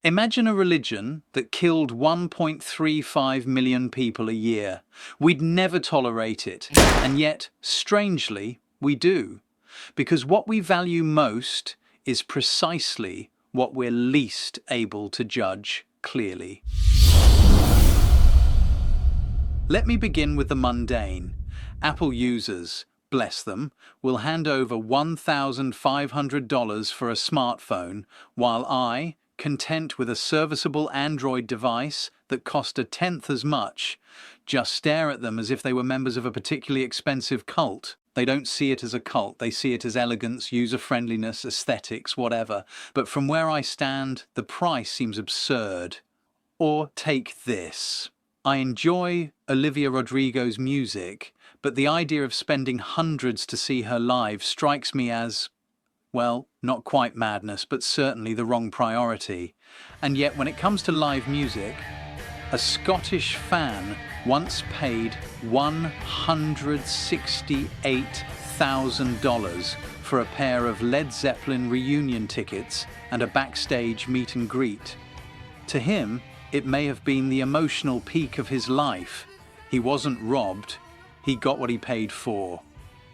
Imagine a religion that killed 1.35 million people a year. We'd never tolerate it, and yet, strangely, we do. Because what we value most is precisely what we're least able to judge clearly. Let me begin with the mundane. Apple users, bless them, will hand over $1,500 for a smartphone, while I, content with a serviceable Android device that cost a tenth as much, just stare at them as if they were members of a particularly expensive cult. They don't see it as a cult, they see it as elegance, user-friendliness, aesthetics, whatever. But from where I stand, the price seems absurd. Or take this. I enjoy Olivia Rodrigo's music, but the idea of spending hundreds to see her live strikes me as, well, not quite madness, but certainly the wrong priority. And yet, when it comes to live music, a Scottish fan once paid $168,000 for a pair of Led Zeppelin reunion tickets and a backstage meet and greet. To him, it may have been the emotional peak of his life. He wasn't robbed, he got what he paid for.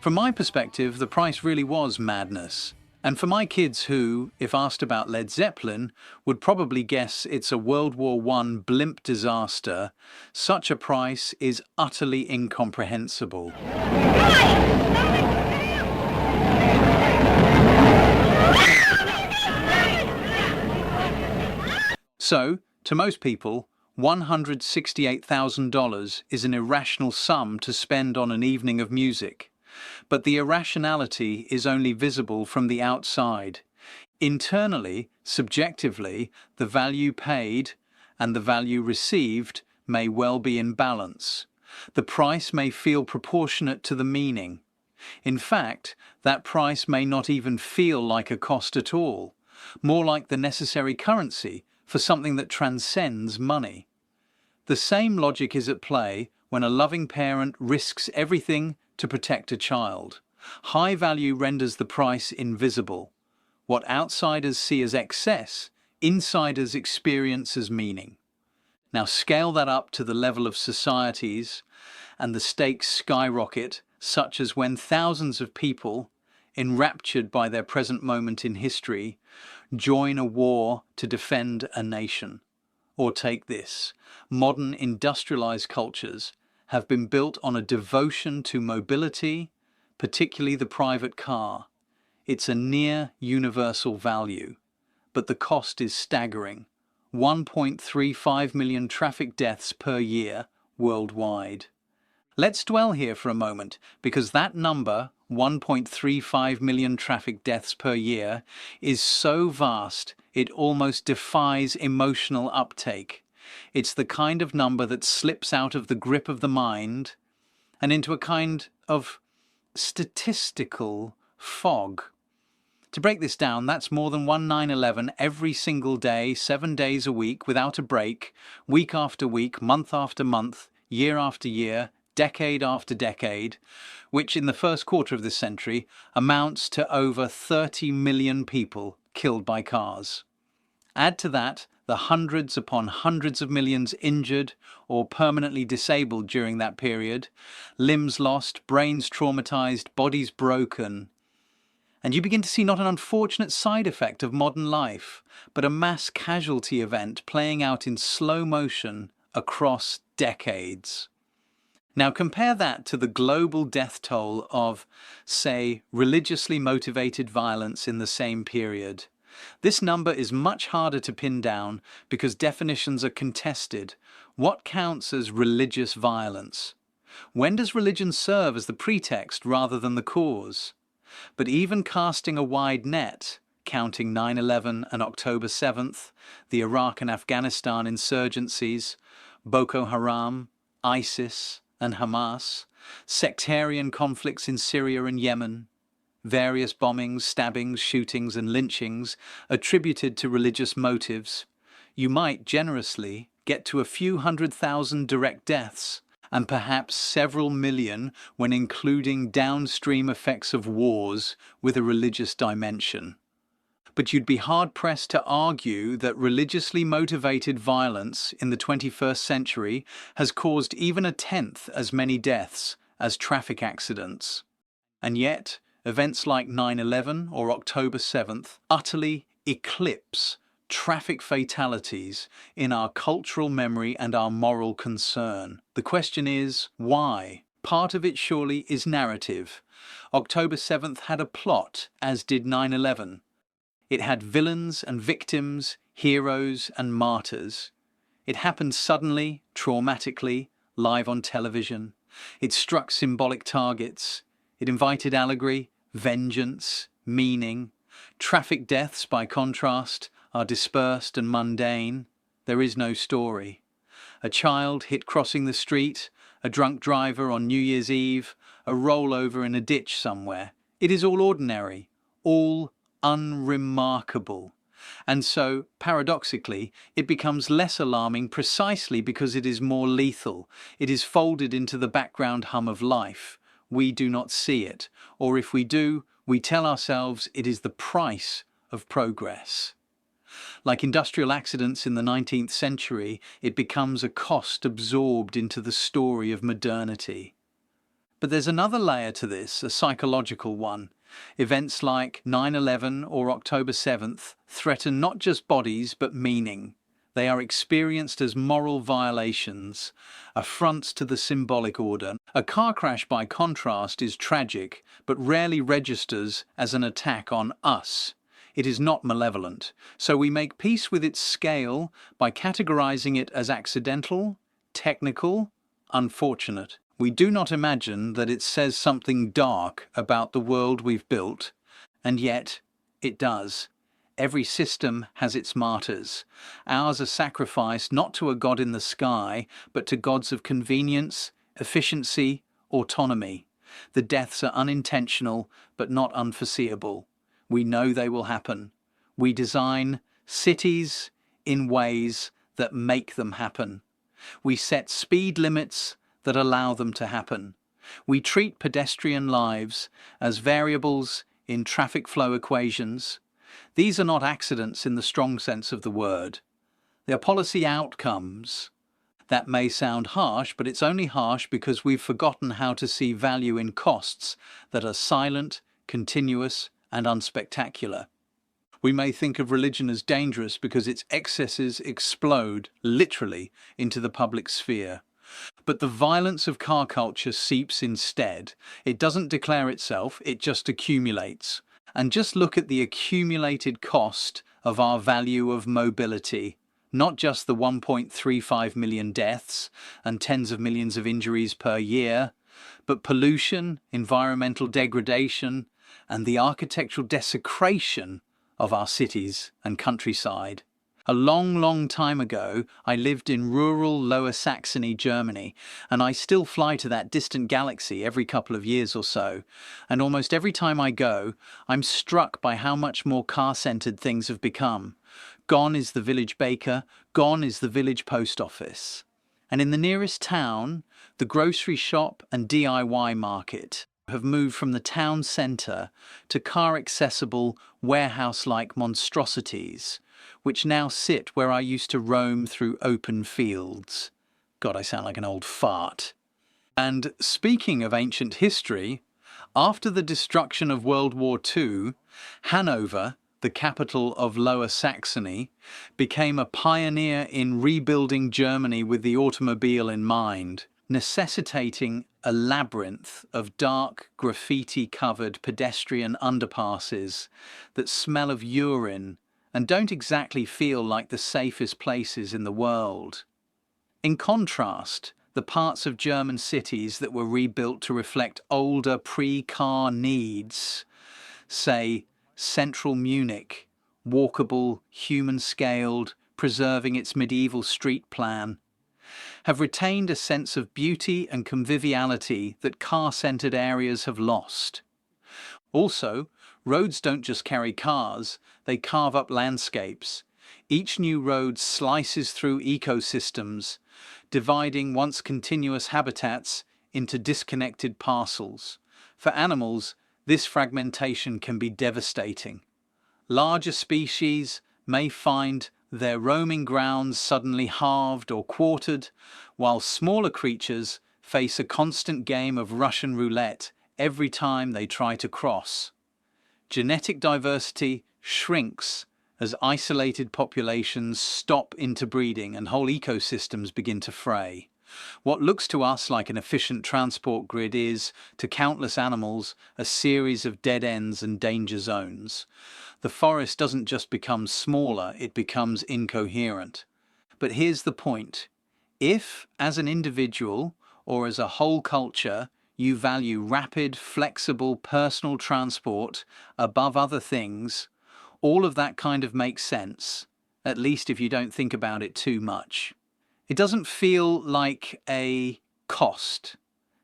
From my perspective, the price really was madness. And for my kids who, if asked about Led Zeppelin, would probably guess it's a World War I blimp disaster, such a price is utterly incomprehensible. So, to most people, $168,000 is an irrational sum to spend on an evening of music. But the irrationality is only visible from the outside. Internally, subjectively, the value paid and the value received may well be in balance. The price may feel proportionate to the meaning. In fact, that price may not even feel like a cost at all, more like the necessary currency for something that transcends money. The same logic is at play when a loving parent risks everything to protect a child. High value renders the price invisible. What outsiders see as excess, insiders experience as meaning. Now scale that up to the level of societies, and the stakes skyrocket, such as when thousands of people, enraptured by their present moment in history, join a war to defend a nation. Or take this, modern industrialized cultures have been built on a devotion to mobility, particularly the private car. It's a near universal value, but the cost is staggering. 1.35 million traffic deaths per year worldwide. Let's dwell here for a moment, because that number, 1.35 million traffic deaths per year, is so vast it almost defies emotional uptake. It's the kind of number that slips out of the grip of the mind and into a kind of statistical fog. To break this down, that's more than one 9/11 every single day, 7 days a week, without a break, week after week, month after month, year after year, decade after decade, which in the first quarter of this century amounts to over 30 million people killed by cars. Add to that the hundreds upon hundreds of millions injured or permanently disabled during that period, limbs lost, brains traumatized, bodies broken, and you begin to see not an unfortunate side effect of modern life, but a mass casualty event playing out in slow motion across decades. Now compare that to the global death toll of, say, religiously motivated violence in the same period. This number is much harder to pin down because definitions are contested. What counts as religious violence? When does religion serve as the pretext rather than the cause? But even casting a wide net, counting 9/11 and October 7th, the Iraq and Afghanistan insurgencies, Boko Haram, ISIS, and Hamas, sectarian conflicts in Syria and Yemen, various bombings, stabbings, shootings, and lynchings attributed to religious motives, you might generously get to a few 100,000 direct deaths, and perhaps several million when including downstream effects of wars with a religious dimension. But you'd be hard-pressed to argue that religiously motivated violence in the 21st century has caused even a tenth as many deaths as traffic accidents. And yet, events like 9/11 or October 7th utterly eclipse traffic fatalities in our cultural memory and our moral concern. The question is, why? Part of it surely is narrative. October 7th had a plot, as did 9/11. It had villains and victims, heroes and martyrs. It happened suddenly, traumatically, live on television. It struck symbolic targets. It invited allegory, vengeance, meaning. Traffic deaths, by contrast, are dispersed and mundane. There is no story. A child hit crossing the street, a drunk driver on New Year's Eve, a rollover in a ditch somewhere. It is all ordinary, all unremarkable. And so, paradoxically, it becomes less alarming precisely because it is more lethal. It is folded into the background hum of life. We do not see it, or if we do, we tell ourselves it is the price of progress. Like industrial accidents in the 19th century, it becomes a cost absorbed into the story of modernity. But there's another layer to this, a psychological one. Events like 9/11 or October 7th threaten not just bodies but meaning. They are experienced as moral violations, affronts to the symbolic order. A car crash, by contrast, is tragic but rarely registers as an attack on us. It is not malevolent, so we make peace with its scale by categorizing it as accidental, technical, unfortunate. We do not imagine that it says something dark about the world we've built, and yet it does. Every system has its martyrs. Ours are sacrificed not to a God in the sky, but to gods of convenience, efficiency, autonomy. The deaths are unintentional, but not unforeseeable. We know they will happen. We design cities in ways that make them happen. We set speed limits that allow them to happen. We treat pedestrian lives as variables in traffic flow equations. These are not accidents in the strong sense of the word. They are policy outcomes. That may sound harsh, but it's only harsh because we've forgotten how to see value in costs that are silent, continuous, and unspectacular. We may think of religion as dangerous because its excesses explode, literally, into the public sphere. But the violence of car culture seeps instead. It doesn't declare itself, it just accumulates. And just look at the accumulated cost of our value of mobility. Not just the 1.35 million deaths and tens of millions of injuries per year, but pollution, environmental degradation, and the architectural desecration of our cities and countryside. A long, long time ago, I lived in rural Lower Saxony, Germany, and I still fly to that distant galaxy every couple of years or so. And almost every time I go, I'm struck by how much more car-centered things have become. Gone is the village baker, gone is the village post office. And in the nearest town, the grocery shop and DIY market have moved from the town centre to car-accessible, warehouse-like monstrosities, which now sit where I used to roam through open fields. God, I sound like an old fart. And speaking of ancient history, after the destruction of World War II, Hanover, the capital of Lower Saxony, became a pioneer in rebuilding Germany with the automobile in mind, necessitating a labyrinth of dark, graffiti-covered pedestrian underpasses that smell of urine and don't exactly feel like the safest places in the world. In contrast, the parts of German cities that were rebuilt to reflect older pre-car needs, say central Munich, walkable, human-scaled, preserving its medieval street plan, have retained a sense of beauty and conviviality that car-centered areas have lost. Also, roads don't just carry cars, they carve up landscapes. Each new road slices through ecosystems, dividing once continuous habitats into disconnected parcels. For animals, this fragmentation can be devastating. Larger species may find their roaming grounds suddenly halved or quartered, while smaller creatures face a constant game of Russian roulette every time they try to cross. Genetic diversity shrinks as isolated populations stop interbreeding and whole ecosystems begin to fray. What looks to us like an efficient transport grid is, to countless animals, a series of dead ends and danger zones. The forest doesn't just become smaller, it becomes incoherent. But here's the point. If, as an individual or as a whole culture, you value rapid, flexible, personal transport above other things, all of that kind of makes sense, at least if you don't think about it too much. It doesn't feel like a cost.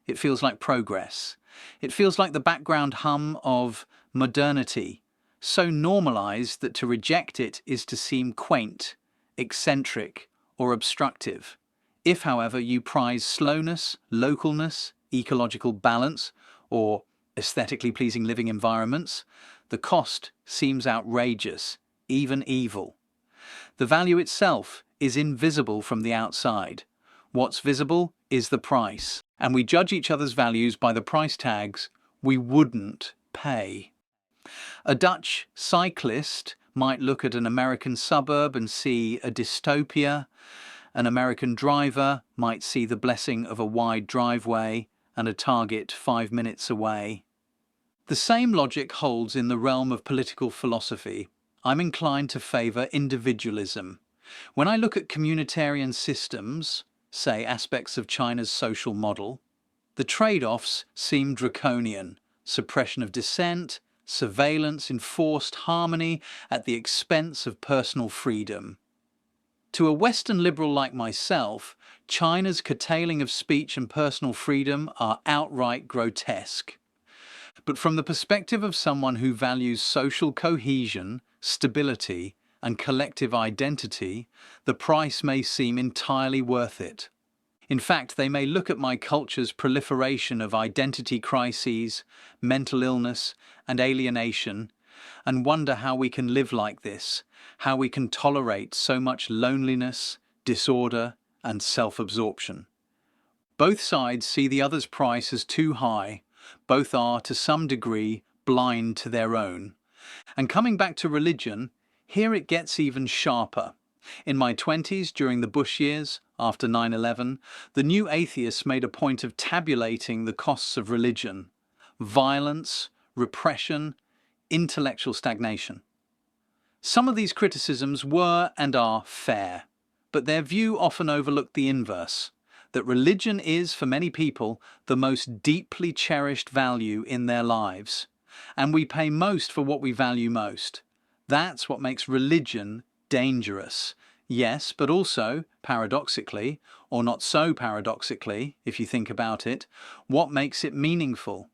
It feels like progress. It feels like the background hum of modernity, so normalized that to reject it is to seem quaint, eccentric, or obstructive. If, however, you prize slowness, localness, ecological balance, or aesthetically pleasing living environments, the cost seems outrageous, even evil. The value itself is invisible from the outside. What's visible is the price, and we judge each other's values by the price tags we wouldn't pay. A Dutch cyclist might look at an American suburb and see a dystopia. An American driver might see the blessing of a wide driveway and a target 5 minutes away. The same logic holds in the realm of political philosophy. I'm inclined to favour individualism. When I look at communitarian systems, say aspects of China's social model, the trade-offs seem draconian: suppression of dissent, surveillance, enforced harmony at the expense of personal freedom. To a Western liberal like myself, China's curtailing of speech and personal freedom are outright grotesque. But from the perspective of someone who values social cohesion, stability, and collective identity, the price may seem entirely worth it. In fact, they may look at my culture's proliferation of identity crises, mental illness, and alienation, and wonder how we can live like this, how we can tolerate so much loneliness, disorder, and self-absorption. Both sides see the other's price as too high. Both are, to some degree, blind to their own. And coming back to religion, here it gets even sharper. In my 20s, during the Bush years, after 9/11, the new atheists made a point of tabulating the costs of religion: violence, repression, intellectual stagnation. Some of these criticisms were and are fair, but their view often overlooked the inverse, that religion is, for many people, the most deeply cherished value in their lives, and we pay most for what we value most. That's what makes religion dangerous. Yes, but also, paradoxically, or not so paradoxically, if you think about it, what makes it meaningful?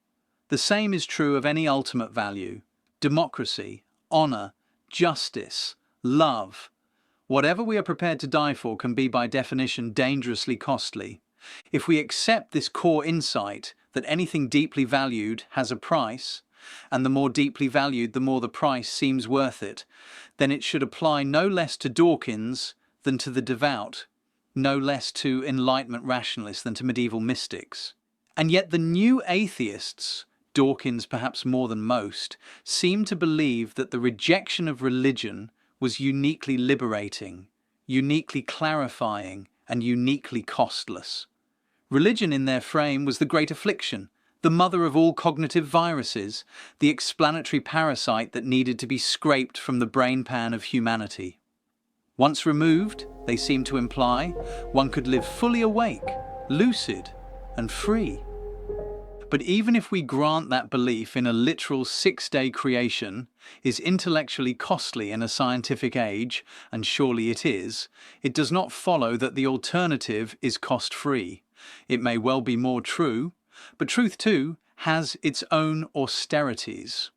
The same is true of any ultimate value: democracy, honor, justice, love. Whatever we are prepared to die for can be by definition dangerously costly. If we accept this core insight that anything deeply valued has a price, and the more deeply valued the more the price seems worth it, then it should apply no less to Dawkins than to the devout, no less to Enlightenment rationalists than to medieval mystics. And yet the new atheists, Dawkins perhaps more than most, seem to believe that the rejection of religion was uniquely liberating, uniquely clarifying, and uniquely costless. Religion in their frame was the great affliction, the mother of all cognitive viruses, the explanatory parasite that needed to be scraped from the brain pan of humanity. Once removed, they seem to imply, one could live fully awake, lucid, and free. But even if we grant that belief in a literal 6-day creation is intellectually costly in a scientific age, and surely it is, it does not follow that the alternative is cost-free. It may well be more true, but truth too has its own austerities.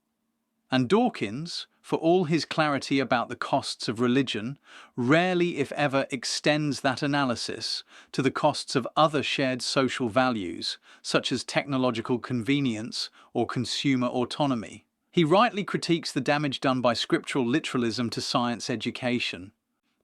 And Dawkins, for all his clarity about the costs of religion, rarely if ever extends that analysis to the costs of other shared social values, such as technological convenience or consumer autonomy. He rightly critiques the damage done by scriptural literalism to science education.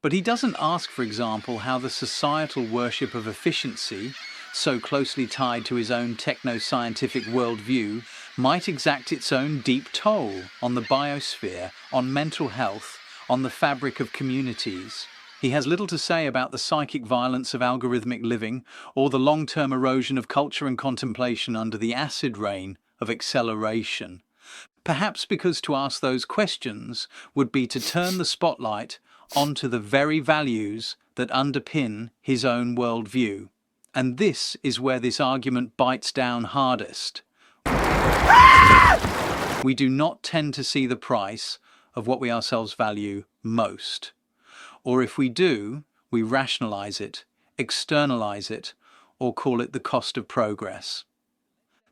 But he doesn't ask, for example, how the societal worship of efficiency, so closely tied to his own techno-scientific worldview, might exact its own deep toll on the biosphere, on mental health, on the fabric of communities. He has little to say about the psychic violence of algorithmic living or the long-term erosion of culture and contemplation under the acid rain of acceleration. Perhaps because to ask those questions would be to turn the spotlight onto the very values that underpin his own worldview. And this is where this argument bites down hardest. We do not tend to see the price of what we ourselves value most. Or if we do, we rationalize it, externalize it, or call it the cost of progress.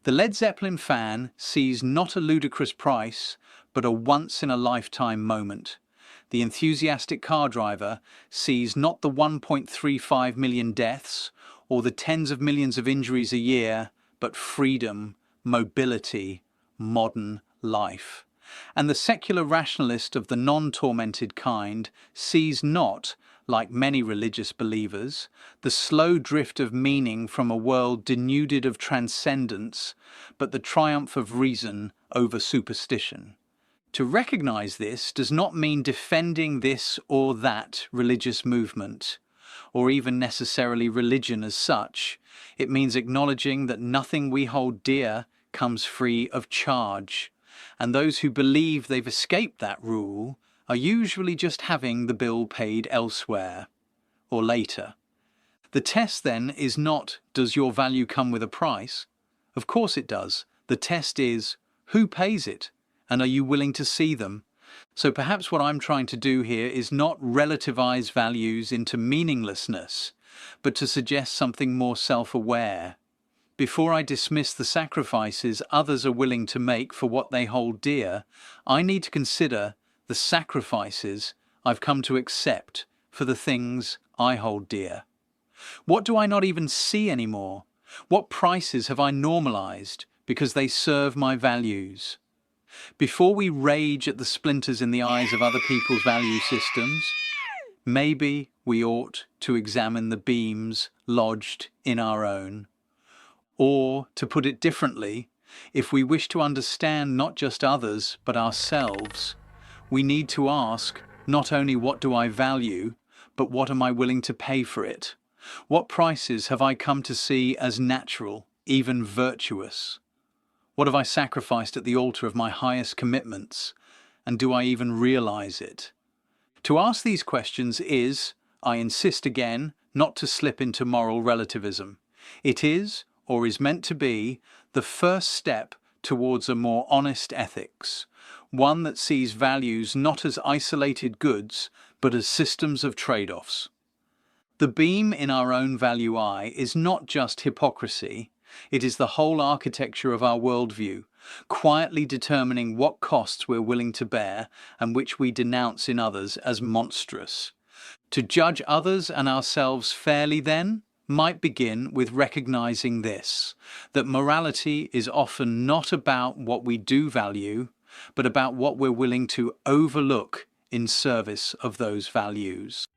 The Led Zeppelin fan sees not a ludicrous price, but a once-in-a-lifetime moment. The enthusiastic car driver sees not the 1.35 million deaths or the tens of millions of injuries a year, but freedom, mobility, modern life. And the secular rationalist of the non-tormented kind sees not, like many religious believers, the slow drift of meaning from a world denuded of transcendence, but the triumph of reason over superstition. To recognize this does not mean defending this or that religious movement, or even necessarily religion as such. It means acknowledging that nothing we hold dear comes free of charge, and those who believe they've escaped that rule are usually just having the bill paid elsewhere, or later. The test then is not, does your value come with a price? Of course it does. The test is, who pays it? And are you willing to see them? So perhaps what I'm trying to do here is not relativize values into meaninglessness, but to suggest something more self-aware. Before I dismiss the sacrifices others are willing to make for what they hold dear, I need to consider the sacrifices I've come to accept for the things I hold dear. What do I not even see anymore? What prices have I normalized because they serve my values? Before we rage at the splinters in the eyes of other people's value systems, maybe we ought to examine the beams lodged in our own. Or, to put it differently, if we wish to understand not just others but ourselves, we need to ask not only what do I value, but what am I willing to pay for it? What prices have I come to see as natural, even virtuous? What have I sacrificed at the altar of my highest commitments, and do I even realize it? To ask these questions is, I insist again, not to slip into moral relativism. It is, or is meant to be, the first step towards a more honest ethics, one that sees values not as isolated goods, but as systems of trade-offs. The beam in our own value eye is not just hypocrisy, it is the whole architecture of our worldview, quietly determining what costs we're willing to bear and which we denounce in others as monstrous. To judge others and ourselves fairly, then, might begin with recognizing this, that morality is often not about what we do value, but about what we're willing to overlook in service of those values.